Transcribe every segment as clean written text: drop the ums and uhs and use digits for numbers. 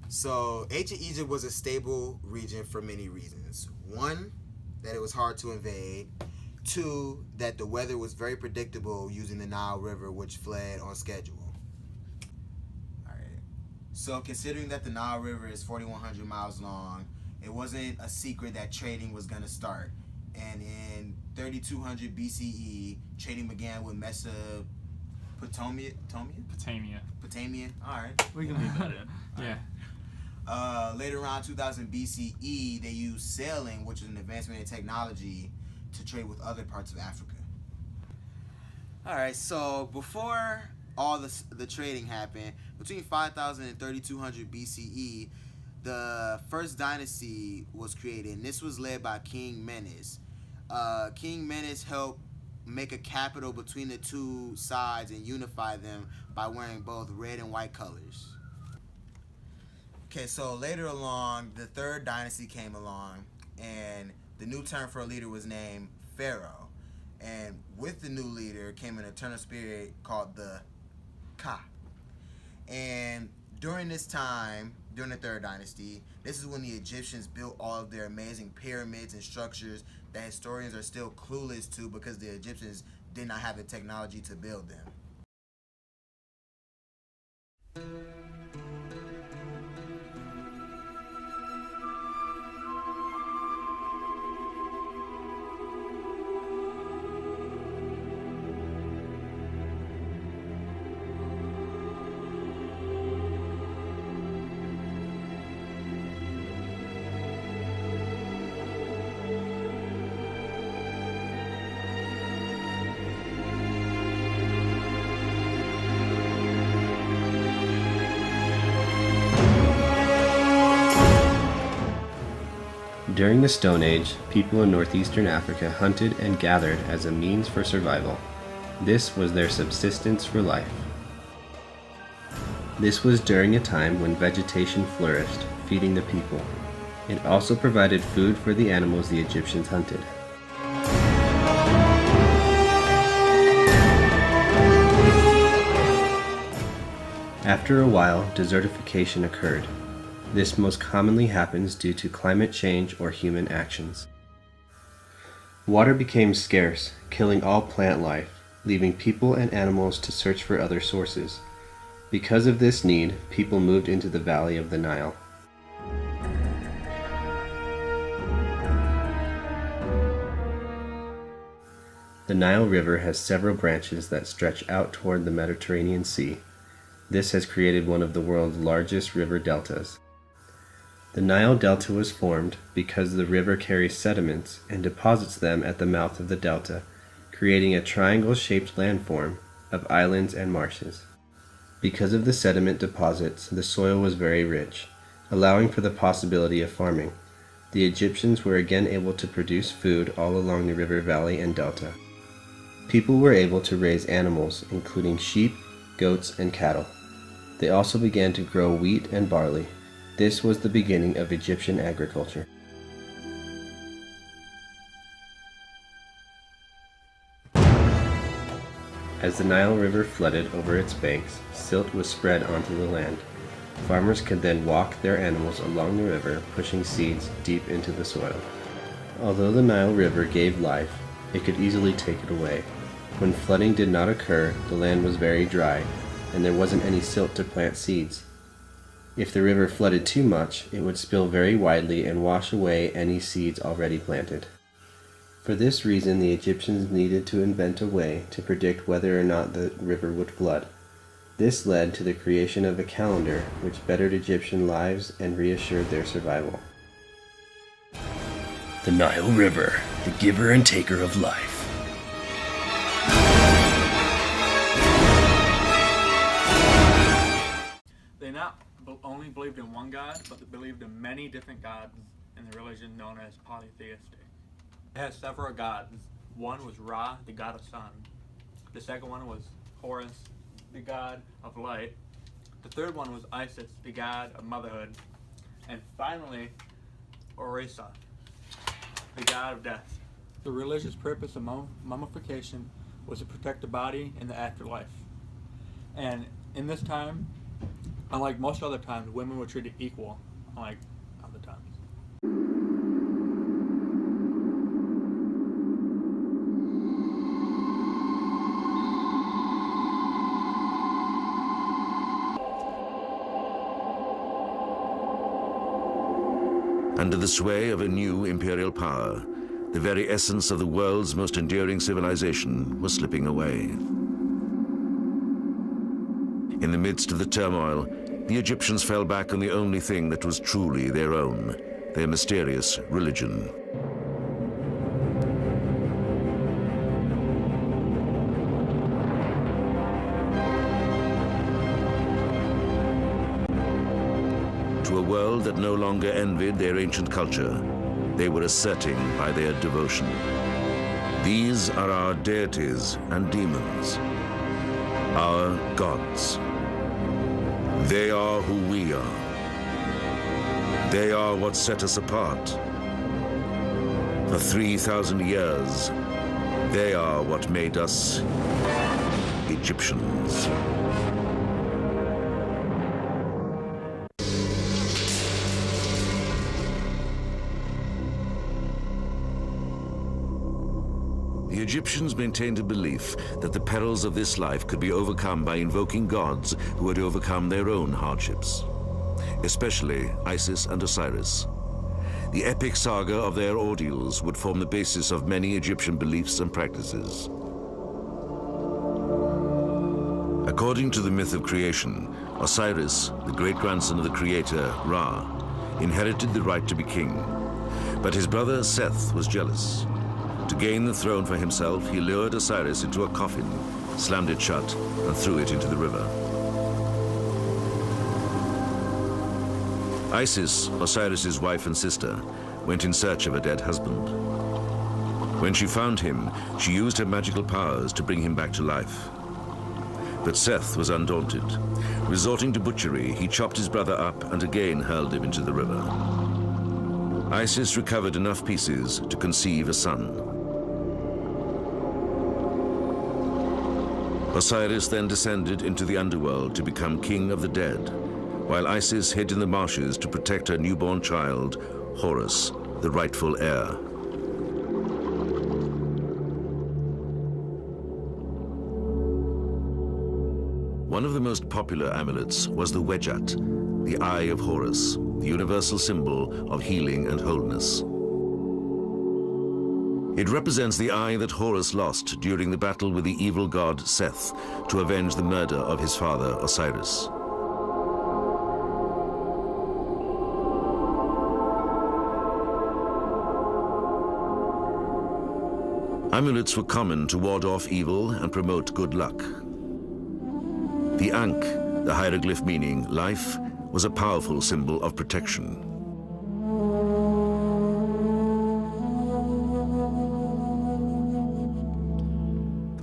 So, ancient Egypt was a stable region for many reasons. One, that it was hard to invade. Two, that the weather was very predictable using the Nile River, which flowed on schedule. All right. So, considering that the Nile River is 4,100 miles long, it wasn't a secret that trading was going to start. And in 3200 BCE, trading began with Mesopotamia. Potamia. Potamia. All right. We can leave that in. Yeah. Later around 2000 BCE, they used sailing, which is an advancement in technology, to trade with other parts of Africa. All right, so before all the trading happened, between 5000 and 3200 BCE, the first dynasty was created, and this was led by King Menes. King Menes helped make a capital between the two sides and unify them by wearing both red and white colors. Okay, so later along, the third dynasty came along, and the new term for a leader was named Pharaoh. And with the new leader came an eternal spirit called the Ka. And during this time, during the third dynasty, this is when the Egyptians built all of their amazing pyramids and structures that historians are still clueless to because the Egyptians did not have the technology to build them. During the Stone Age, people in northeastern Africa hunted and gathered as a means for survival. This was their subsistence for life. This was during a time when vegetation flourished, feeding the people. It also provided food for the animals the Egyptians hunted. After a while, desertification occurred. This most commonly happens due to climate change or human actions. Water became scarce, killing all plant life, leaving people and animals to search for other sources. Because of this need, people moved into the valley of the Nile. The Nile River has several branches that stretch out toward the Mediterranean Sea. This has created one of the world's largest river deltas. The Nile Delta was formed because the river carries sediments and deposits them at the mouth of the delta, creating a triangle-shaped landform of islands and marshes. Because of the sediment deposits, the soil was very rich, allowing for the possibility of farming. The Egyptians were again able to produce food all along the river valley and delta. People were able to raise animals, including sheep, goats, and cattle. They also began to grow wheat and barley. This was the beginning of Egyptian agriculture. As the Nile River flooded over its banks, silt was spread onto the land. Farmers could then walk their animals along the river, pushing seeds deep into the soil. Although the Nile River gave life, it could easily take it away. When flooding did not occur, the land was very dry, and there wasn't any silt to plant seeds. If the river flooded too much, it would spill very widely and wash away any seeds already planted. For this reason, the Egyptians needed to invent a way to predict whether or not the river would flood. This led to the creation of a calendar which bettered Egyptian lives and reassured their survival. The Nile River, the giver and taker of life. They not only believed in one god, but they believed in many different gods in the religion known as polytheistic. It has several gods. One was Ra, the god of sun. The second one was Horus, the god of light. The third one was Isis, the god of motherhood. And finally, Orisa, the god of death. The religious purpose of mummification was to protect the body in the afterlife. And in this time, Unlike most other times, women were treated equal, unlike other times. Under the sway of a new imperial power, the very essence of the world's most enduring civilization was slipping away. In the midst of the turmoil, the Egyptians fell back on the only thing that was truly their own, their mysterious religion. To a world that no longer envied their ancient culture, they were asserting by their devotion. These are our deities and demons, our gods. They are who we are. They are what set us apart. For 3,000 years, they are what made us Egyptians. The Egyptians maintained a belief that the perils of this life could be overcome by invoking gods who had overcome their own hardships, especially Isis and Osiris. The epic saga of their ordeals would form the basis of many Egyptian beliefs and practices. According to the myth of creation, Osiris, the great-grandson of the creator Ra, inherited the right to be king, but his brother Seth was jealous. To gain the throne for himself, he lured Osiris into a coffin, slammed it shut, and threw it into the river. Isis, Osiris's wife and sister, went in search of a dead husband. When she found him, she used her magical powers to bring him back to life. But Seth was undaunted. Resorting to butchery, he chopped his brother up and again hurled him into the river. Isis recovered enough pieces to conceive a son. Osiris then descended into the underworld to become king of the dead, while Isis hid in the marshes to protect her newborn child, Horus, the rightful heir. One of the most popular amulets was the Wedjat, the Eye of Horus, the universal symbol of healing and wholeness. It represents the eye that Horus lost during the battle with the evil god Seth to avenge the murder of his father Osiris. Amulets were common to ward off evil and promote good luck. The Ankh, the hieroglyph meaning life, was a powerful symbol of protection.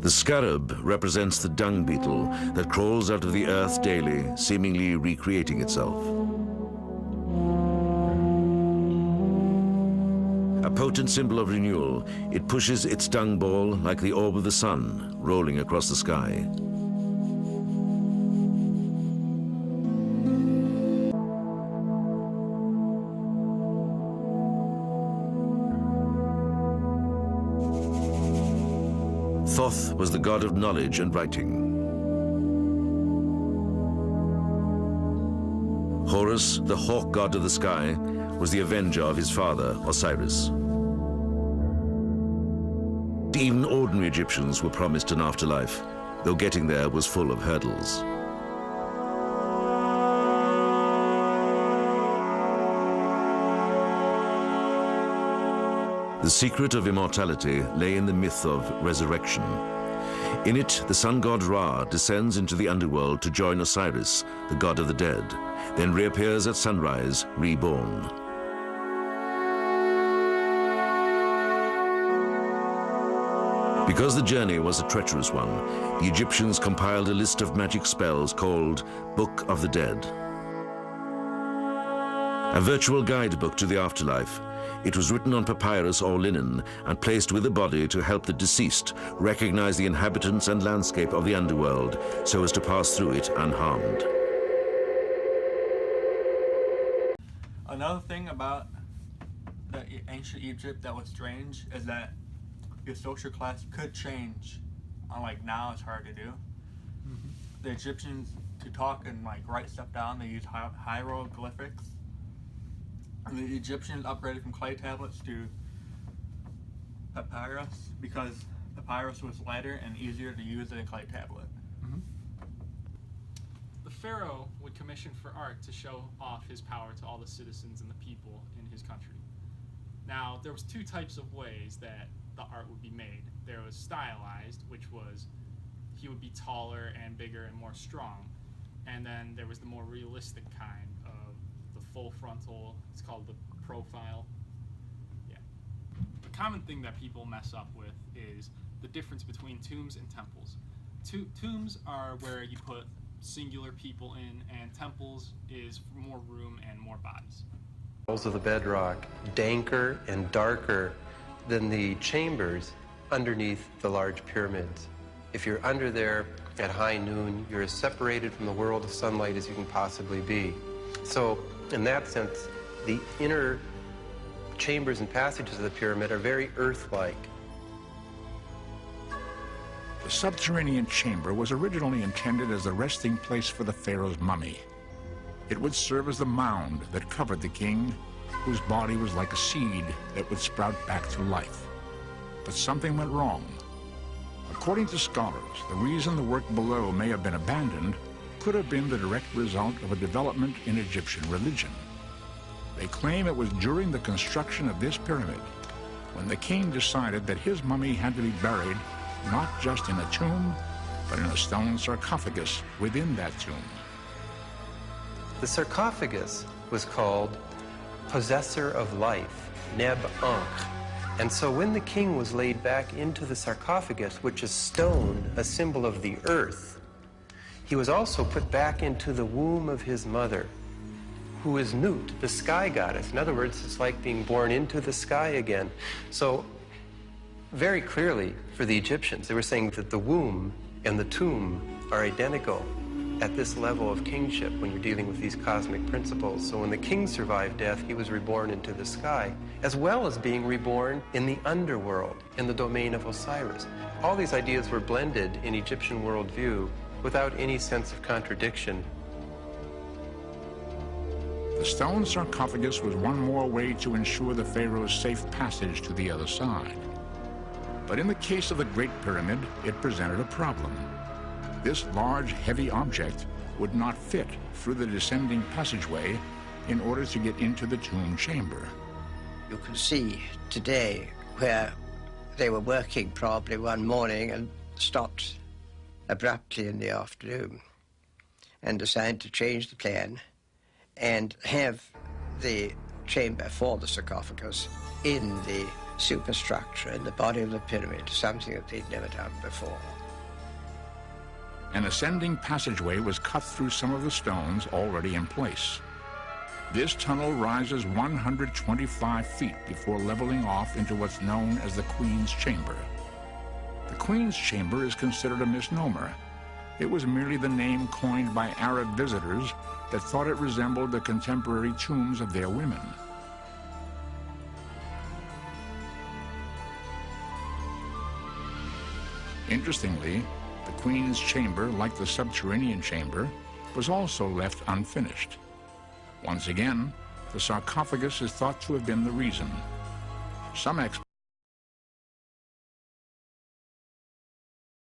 The scarab represents the dung beetle that crawls out of the earth daily, seemingly recreating itself. A potent symbol of renewal, it pushes its dung ball like the orb of the sun, rolling across the sky. Thoth was the god of knowledge and writing. Horus, the hawk god of the sky, was the avenger of his father, Osiris. Even ordinary Egyptians were promised an afterlife, though getting there was full of hurdles. The secret of immortality lay in the myth of resurrection. In it, the sun god Ra descends into the underworld to join Osiris, the god of the dead, then reappears at sunrise, reborn. Because the journey was a treacherous one, the Egyptians compiled a list of magic spells called Book of the Dead. A virtual guidebook to the afterlife, it was written on papyrus or linen and placed with the body to help the deceased recognize the inhabitants and landscape of the underworld so as to pass through it unharmed. Another thing about the ancient Egypt that was strange is that your social class could change. Unlike now, it's hard to do. Mm-hmm. The Egyptians, to talk and like write stuff down, they used hieroglyphics. And the Egyptians upgraded from clay tablets to papyrus because papyrus was lighter and easier to use than a clay tablet. Mm-hmm. The pharaoh would commission for art to show off his power to all the citizens and the people in his country. Now, there was two types of ways that the art would be made. There was stylized, which was he would be taller and bigger and more strong. And then there was the more realistic kind of the full frontal, it's called the profile. Yeah. The common thing that people mess up with is the difference between tombs and temples. Tombs are where you put singular people in, and temples is for more room and more bodies. Of the bedrock, danker and darker than the chambers underneath the large pyramids. If you're under there at high noon, you're as separated from the world of sunlight as you can possibly be. So, in that sense, the inner chambers and passages of the pyramid are very Earth-like. The subterranean chamber was originally intended as the resting place for the pharaoh's mummy. It would serve as the mound that covered the king, whose body was like a seed that would sprout back to life. But something went wrong. According to scholars, the reason the work below may have been abandoned could have been the direct result of a development in Egyptian religion. They claim it was during the construction of this pyramid when the king decided that his mummy had to be buried not just in a tomb, but in a stone sarcophagus within that tomb. The sarcophagus was called Possessor of Life, Neb-Ankh. And so when the king was laid back into the sarcophagus, which is stone, a symbol of the earth, he was also put back into the womb of his mother, who is Nut, the sky goddess. In other words, it's like being born into the sky again. So very clearly for the Egyptians, they were saying that the womb and the tomb are identical at this level of kingship when you're dealing with these cosmic principles. So when the king survived death, he was reborn into the sky, as well as being reborn in the underworld, in the domain of Osiris. All these ideas were blended in Egyptian worldview without any sense of contradiction. The stone sarcophagus was one more way to ensure the pharaoh's safe passage to the other side. But in the case of the Great Pyramid, it presented a problem. This large, heavy object would not fit through the descending passageway in order to get into the tomb chamber. You can see today where they were working probably one morning and stopped abruptly in the afternoon and decided to change the plan and have the chamber for the sarcophagus in the superstructure, in the body of the pyramid, something that they'd never done before. An ascending passageway was cut through some of the stones already in place. This tunnel rises 125 feet before leveling off into what's known as the Queen's Chamber. The Queen's Chamber is considered a misnomer. It was merely the name coined by Arab visitors that thought it resembled the contemporary tombs of their women. Interestingly, the Queen's Chamber, like the subterranean chamber, was also left unfinished. Once again, the sarcophagus is thought to have been the reason. Some experts